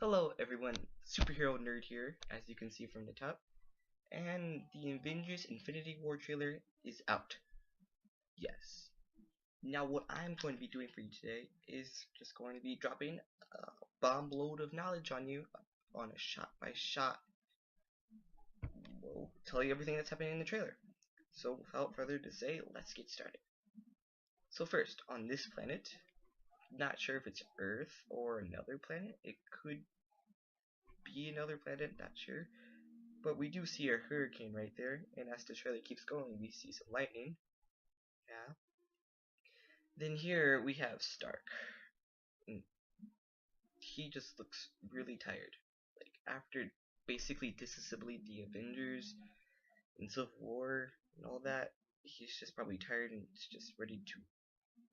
Hello everyone, Superhero Nerd here, as you can see from the top, and the Avengers Infinity War trailer is out. Yes. Now what I'm going to be doing for you today is just going to be dropping a bomb load of knowledge on you on a shot by shot. We'll tell you everything that's happening in the trailer. So without further ado say, let's get started. So first, on this planet, not sure if it's Earth or another planet. It could be another planet, not sure. But we do see a hurricane right there, and as the trailer keeps going, we see some lightning. Yeah. Then here we have Stark. And he just looks really tired. Like after basically disassembling the Avengers in Civil War and all that, he's just probably tired and just ready to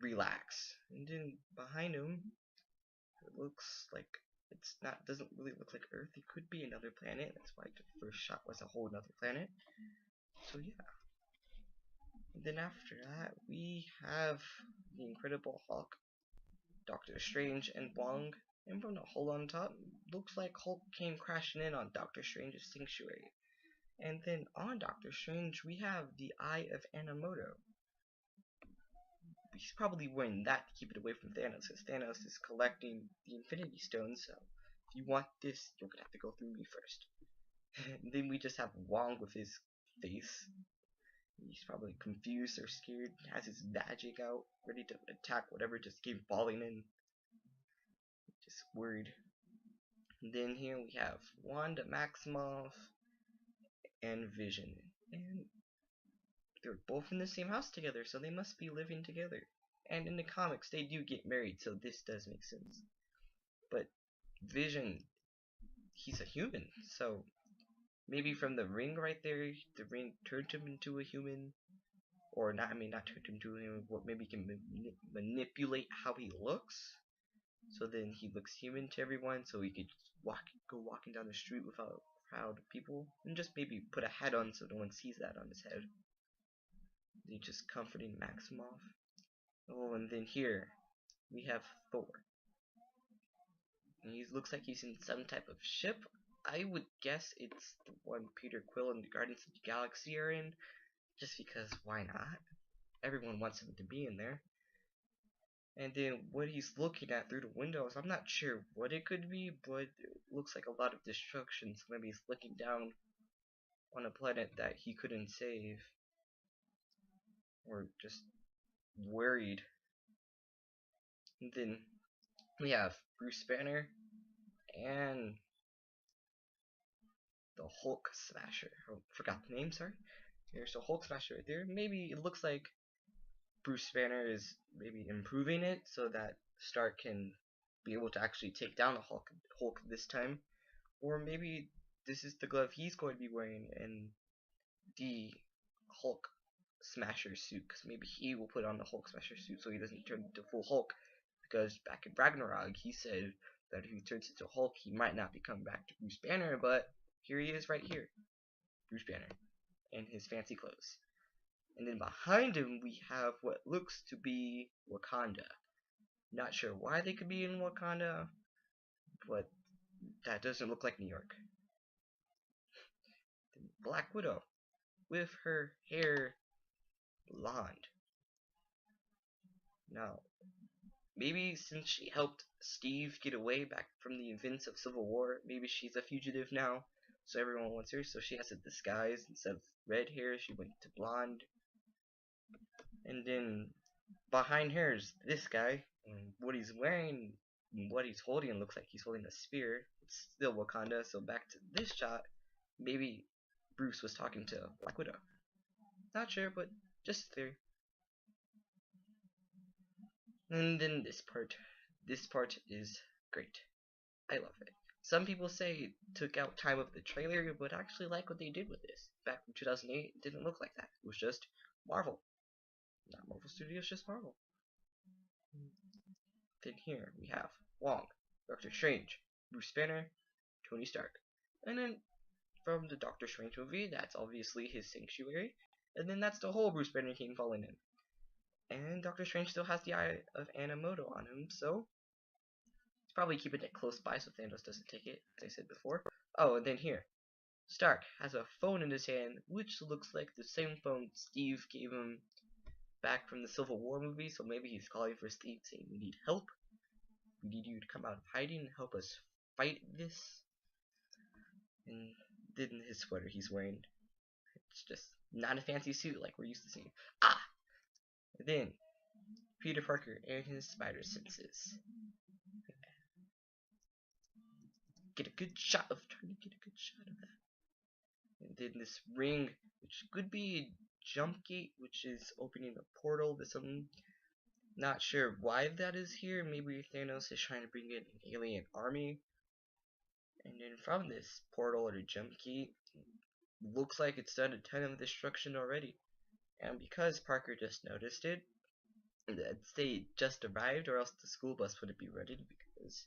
relax. And then behind him, it looks like doesn't really look like Earth. It could be another planet. That's why the first shot was a whole other planet. So yeah. And then after that, we have the Incredible Hulk, Doctor Strange, and Wong. And from the hole on top, looks like Hulk came crashing in on Doctor Strange's sanctuary. And then on Doctor Strange, we have the Eye of Agamotto. He's probably wearing that to keep it away from Thanos, because Thanos is collecting the Infinity Stones, so if you want this, you're gonna have to go through me first. And then we just have Wong with his face. He's probably confused or scared, has his magic out, ready to attack whatever just came falling in. Just worried. And then here we have Wanda Maximoff and Vision. And they're both in the same house together, so they must be living together. And in the comics, they do get married, so this does make sense. But Vision, he's a human, so maybe from the ring right there, the ring turned him into a human. Or not, I mean, not turned him into a human, but maybe can manipulate how he looks. So then he looks human to everyone, so he could go walking down the street without a crowd of people, and just maybe put a hat on so no one sees that on his head. He's just comforting Maximoff. Oh, and then here we have Thor. And he looks like he's in some type of ship. I would guess it's the one Peter Quill and the Guardians of the Galaxy are in, just because why not? Everyone wants him to be in there. And then what he's looking at through the windows, I'm not sure what it could be, but it looks like a lot of destruction. So maybe he's looking down on a planet that he couldn't save, or just worried. And then we have Bruce Banner and the Hulk Smasher. I forgot the name, sorry. Here's the Hulk Smasher right there. Maybe it looks like Bruce Banner is maybe improving it so that Stark can be able to actually take down the Hulk this time. Or maybe this is the glove he's going to be wearing in the Hulk Smasher suit, because maybe he will put on the Hulk Smasher suit so he doesn't turn into full Hulk, because back in Ragnarok he said that if he turns into Hulk he might not become back to Bruce Banner, but here he is right here, Bruce Banner, in his fancy clothes. And then behind him we have what looks to be Wakanda. Not sure why they could be in Wakanda, but that doesn't look like New York. Black Widow, with her hair blonde. Now, maybe since she helped Steve get away back from the events of Civil War, maybe she's a fugitive now, so everyone wants her, so she has to disguise. Instead of red hair, she went to blonde. And then behind her is this guy, and what he's wearing and what he's holding looks like he's holding a spear. It's still Wakanda, so back to this shot, maybe Bruce was talking to Black Widow. Not sure, but just a theory. And then this part is great. I love it. Some people say it took out time of the trailer, but I actually like what they did with this. Back in 2008, it didn't look like that. It was just Marvel. Not Marvel Studios, just Marvel. Then here we have Wong, Doctor Strange, Bruce Banner, Tony Stark. And then from the Doctor Strange movie, that's obviously his sanctuary. And then that's the whole Bruce Banner came falling in. And Doctor Strange still has the Eye of Agamotto on him, so probably keeping it close by so Thanos doesn't take it, as I said before. Oh, and then here, Stark has a phone in his hand, which looks like the same phone Steve gave him back from the Civil War movie, so maybe he's calling for Steve saying, we need help. We need you to come out of hiding and help us fight this. And then his sweater he's wearing, it's just not a fancy suit like we're used to seeing. Ah! And then, Peter Parker and his spider senses. Trying to get a good shot of that. And then this ring, which could be a jump gate, which is opening a portal to some. Not sure why that is here. Maybe Thanos is trying to bring in an alien army. And then from this portal or jump gate, looks like it's done a ton of destruction already. And because Parker just noticed it, they just arrived, or else the school bus wouldn't be ready, because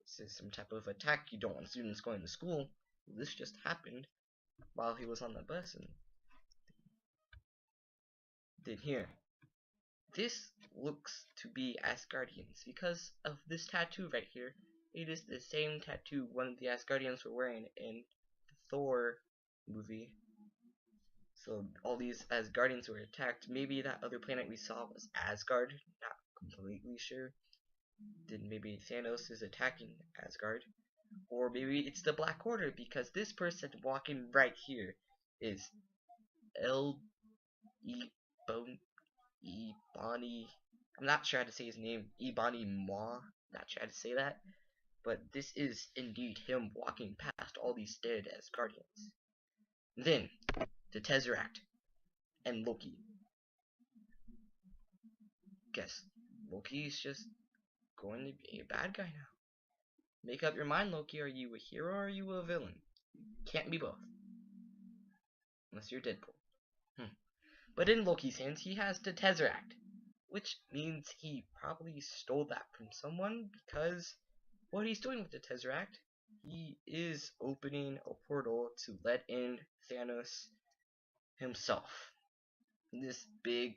this is some type of attack. You don't want students going to school. This just happened while he was on the bus. And then here, this looks to be Asgardians because of this tattoo right here. It is the same tattoo one of the Asgardians were wearing in the Thor movie. So all these Asgardians were attacked. Maybe that other planet we saw was Asgard. Not completely sure. Then maybe Thanos is attacking Asgard. Or maybe it's the Black Order, because this person walking right here is Ebony. I'm not sure how to say his name. Ebony Maw. Not sure how to say that. But this is indeed him walking past all these dead Asgardians. Then, the Tesseract and Loki. Guess Loki's just going to be a bad guy now. Make up your mind, Loki. Are you a hero or are you a villain? Can't be both. Unless you're Deadpool. But in Loki's hands, he has the Tesseract, which means he probably stole that from someone, because what he's doing with the Tesseract, he is opening a portal to let in Thanos himself. This big,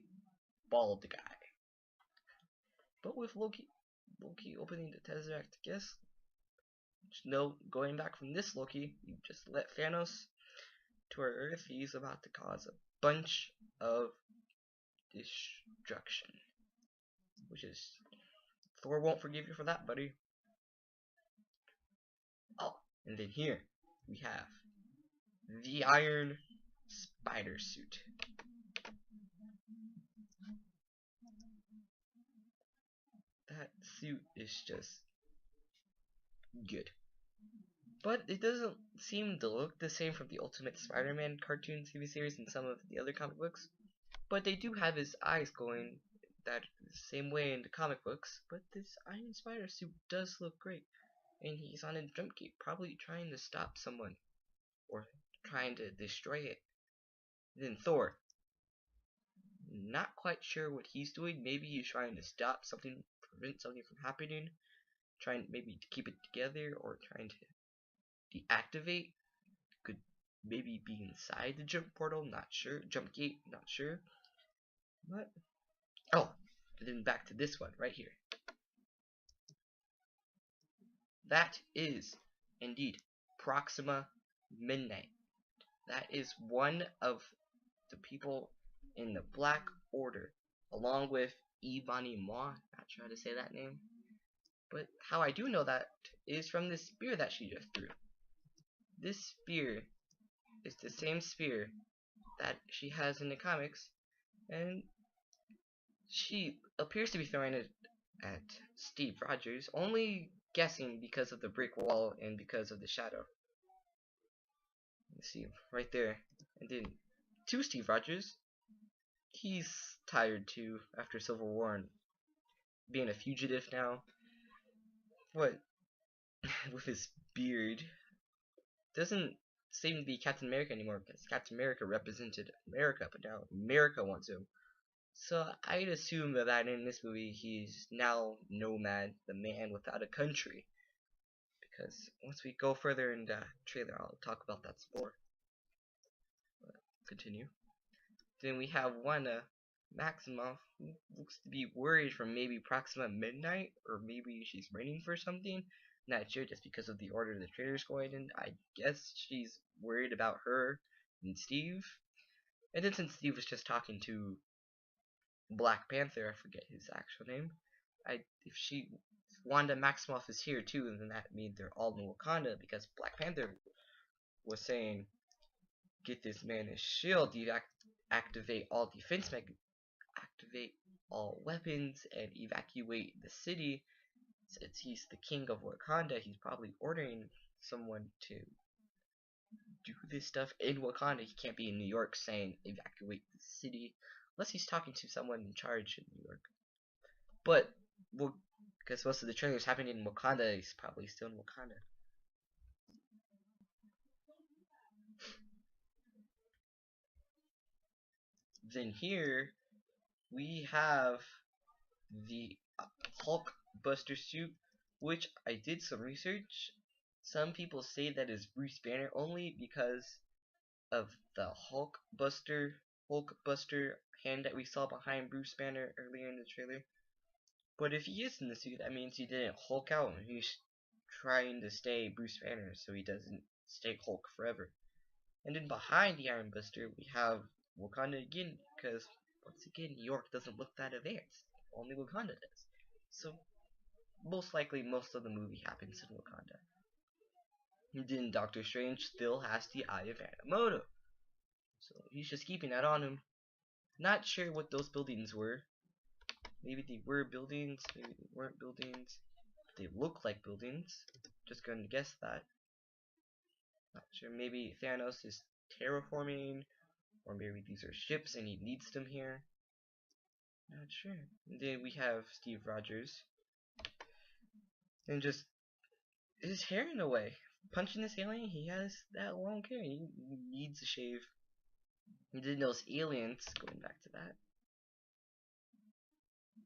bald guy. But with Loki opening the Tesseract, I guess, no, going back from this Loki, you just let Thanos to our Earth. He's about to cause a bunch of destruction, which is, Thor won't forgive you for that, buddy. Oh, and then here we have the Iron Spider suit. That suit is just good. But it doesn't seem to look the same from the Ultimate Spider-Man cartoon TV series and some of the other comic books. But they do have his eyes going that same way in the comic books. But this Iron Spider suit does look great. And he's on a jump gate, probably trying to stop someone. Or trying to destroy it. Then Thor. Not quite sure what he's doing. Maybe he's trying to stop something, prevent something from happening. Trying maybe to keep it together, or trying to deactivate. Could maybe be inside the jump portal, not sure. Jump gate, not sure. But oh, and then back to this one right here. That is indeed Proxima Midnight. That is one of the people in the Black Order, along with Ebony Maw. Not sure how to say that name. But how I do know that is from the spear that she just threw. This spear is the same spear that she has in the comics, and she appears to be throwing it at Steve Rogers, only guessing because of the brick wall and because of the shadow. Let's see, right there. And then to Steve Rogers, he's tired too after Civil War and being a fugitive now. What? With his beard. Doesn't seem to be Captain America anymore, because Captain America represented America, but now America wants him. So I'd assume that in this movie he's now Nomad, the man without a country. Because once we go further in the trailer, I'll talk about that some more. But continue. Then we have one Maximoff looks to be worried from maybe Proxima Midnight, or maybe she's waiting for something. Not sure, just because of the order the traitor's going in. I guess she's worried about her and Steve. And then since Steve was just talking to Black Panther, I forget his actual name. If Wanda Maximoff is here too, then that means they're all in Wakanda, because Black Panther was saying, get this man his shield, activate all activate all weapons, and evacuate the city. Since he's the king of Wakanda, he's probably ordering someone to do this stuff in Wakanda. He can't be in New York saying evacuate the city, unless he's talking to someone in charge in New York. But, well, because most of the trailer's happening in Wakanda, he's probably still in Wakanda. Then here, we have the Hulk Buster suit, which I did some research. Some people say that is Bruce Banner only because of the Hulk Buster hand that we saw behind Bruce Banner earlier in the trailer. But if he is in the suit, that means he didn't Hulk out, and he's trying to stay Bruce Banner so he doesn't stay Hulk forever. And then behind the Iron Buster, we have Wakanda again, because once again, New York doesn't look that advanced. Only Wakanda does. So, most likely, most of the movie happens in Wakanda. And then Doctor Strange still has the Eye of Agamotto. So, he's just keeping that on him. Not sure what those buildings were. Maybe they were buildings, maybe they weren't buildings. They look like buildings. Just gonna guess that. Not sure. Maybe Thanos is terraforming, or maybe these are ships and he needs them here. Not sure. And then we have Steve Rogers. And just his hair in a way. Punching this alien, he has that long hair. He needs a shave. And then those aliens, going back to that.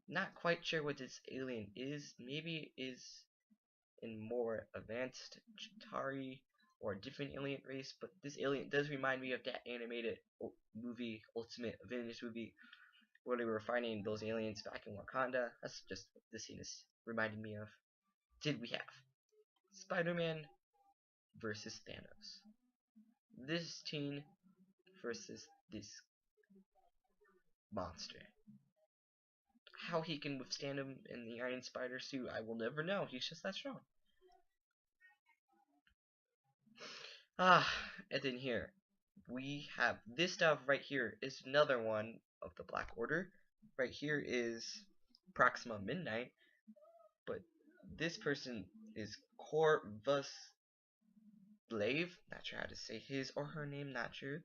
Not quite sure what this alien is. Maybe it is in more advanced Chitauri or a different alien race, but this alien does remind me of that animated movie, Ultimate Avengers movie, where they were finding those aliens back in Wakanda. That's just what this scene is reminding me of. Did we have Spider-Man versus Thanos? This team versus this monster. How he can withstand him in the Iron Spider suit, I will never know. He's just that strong. And then here, we have this stuff right here is another one of the Black Order. Right here is Proxima Midnight, but this person is Corvus Glaive. Not sure how to say his or her name, not sure.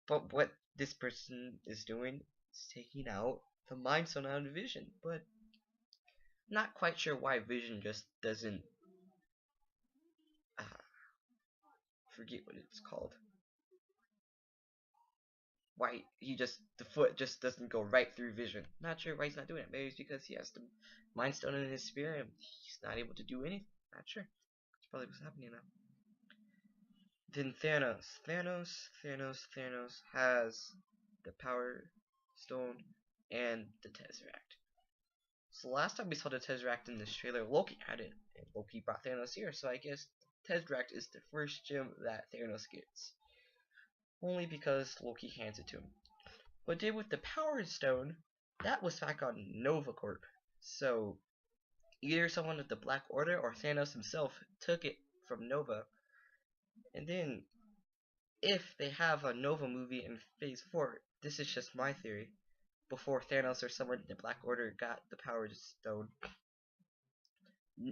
But what this person is doing is taking out the Mind Stone out of Vision, but not quite sure why Vision just doesn't forget what it's called. Why the foot just doesn't go right through Vision. Not sure why he's not doing it. Maybe it's because he has the Mind Stone in his spear and he's not able to do anything. Not sure. That's probably what's happening now. Then Thanos. Thanos has the Power Stone and the Tesseract. So last time we saw the Tesseract in this trailer, Loki had it, and Loki brought Thanos here, so I guess Tesseract is the first gem that Thanos gets. Only because Loki hands it to him. What did with the Power Stone, that was back on Nova Corp. So either someone of the Black Order or Thanos himself took it from Nova. And then, if they have a Nova movie in Phase 4, this is just my theory, before Thanos or someone in the Black Order got the Power Stone,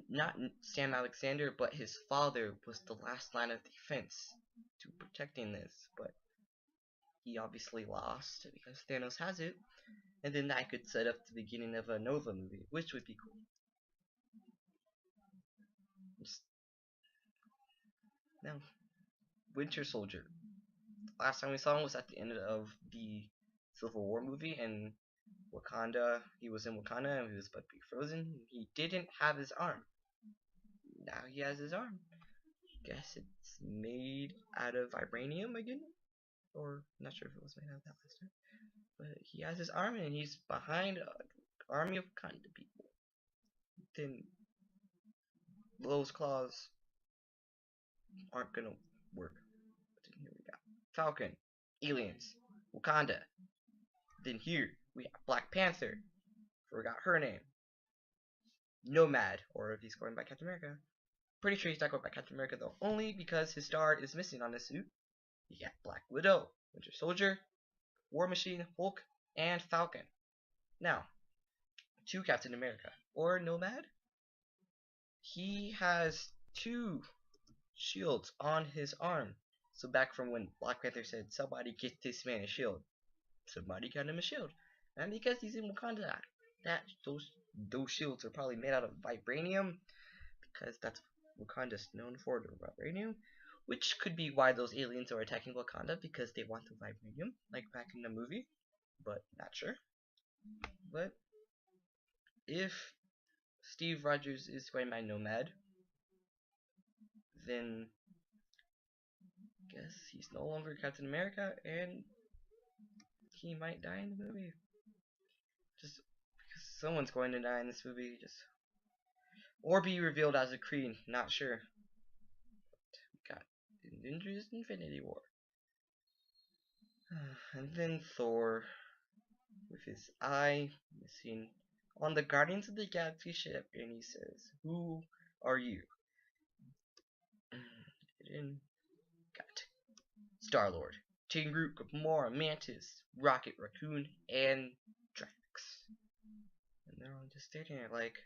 not Sam Alexander, but his father was the last line of defense to protecting this, but he obviously lost because Thanos has it, and then that could set up the beginning of a Nova movie, which would be cool. Now, Winter Soldier. Last time we saw him was at the end of the Civil War movie, and Wakanda, he was in Wakanda and he was about to be frozen. He didn't have his arm. Now he has his arm. Guess it's made out of vibranium again? Or, I'm not sure if it was made out of that last time. But he has his army and he's behind an army of Wakanda people. Then those claws aren't gonna work. But then here we got Falcon, aliens, Wakanda. Then here we have Black Panther. Forgot her name. Nomad, or if he's going by Captain America. Pretty sure he's not going by Captain America though, only because his star is missing on his suit. You got Black Widow, Winter Soldier, War Machine, Hulk, and Falcon. Now, to Captain America, or Nomad, he has 2 shields on his arm. So back from when Black Panther said, somebody get this man a shield, somebody got him a shield. And because he's in Wakanda, those shields are probably made out of vibranium, because that's what Wakanda's known for, the vibranium. Which could be why those aliens are attacking Wakanda, because they want the vibranium, like back in the movie. But not sure. But if Steve Rogers is going by Nomad, then I guess he's no longer Captain America, and he might die in the movie. Just because someone's going to die in this movie, or be revealed as a Kree, not sure. But we got Avengers Infinity War. And then Thor, with his eye missing, on the Guardians of the Galaxy ship, and he says, "Who are you?" Then got Star-Lord, Groot, Gamora, Mantis, Rocket Raccoon, and Drax. And they're all just sitting there like,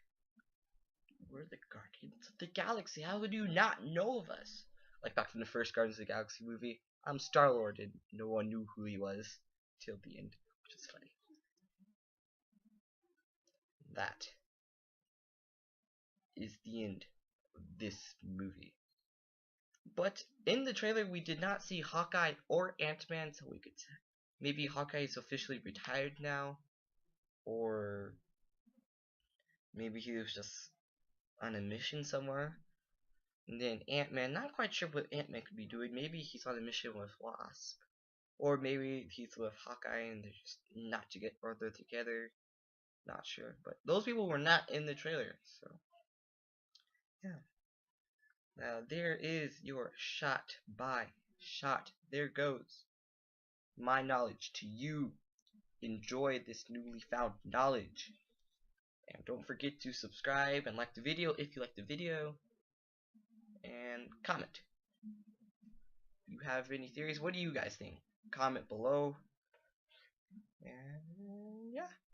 we're the Guardians of the Galaxy. How would you not know of us? Like back in the first Guardians of the Galaxy movie, I'm Star-Lord, and no one knew who he was till the end, which is funny. That is the end of this movie. But in the trailer, we did not see Hawkeye or Ant-Man, so we could say maybe Hawkeye is officially retired now, or maybe he was just on a mission somewhere. And then Ant-Man, not quite sure what Ant-Man could be doing. Maybe he's on a mission with Wasp, or maybe he's with Hawkeye and they're just not to get further together. Not sure, but those people were not in the trailer, so yeah. Now there is your shot by shot. There goes my knowledge to you. Enjoy this newly found knowledge. And don't forget to subscribe and like the video if you like the video. And comment. You have any theories? What do you guys think? Comment below. And yeah.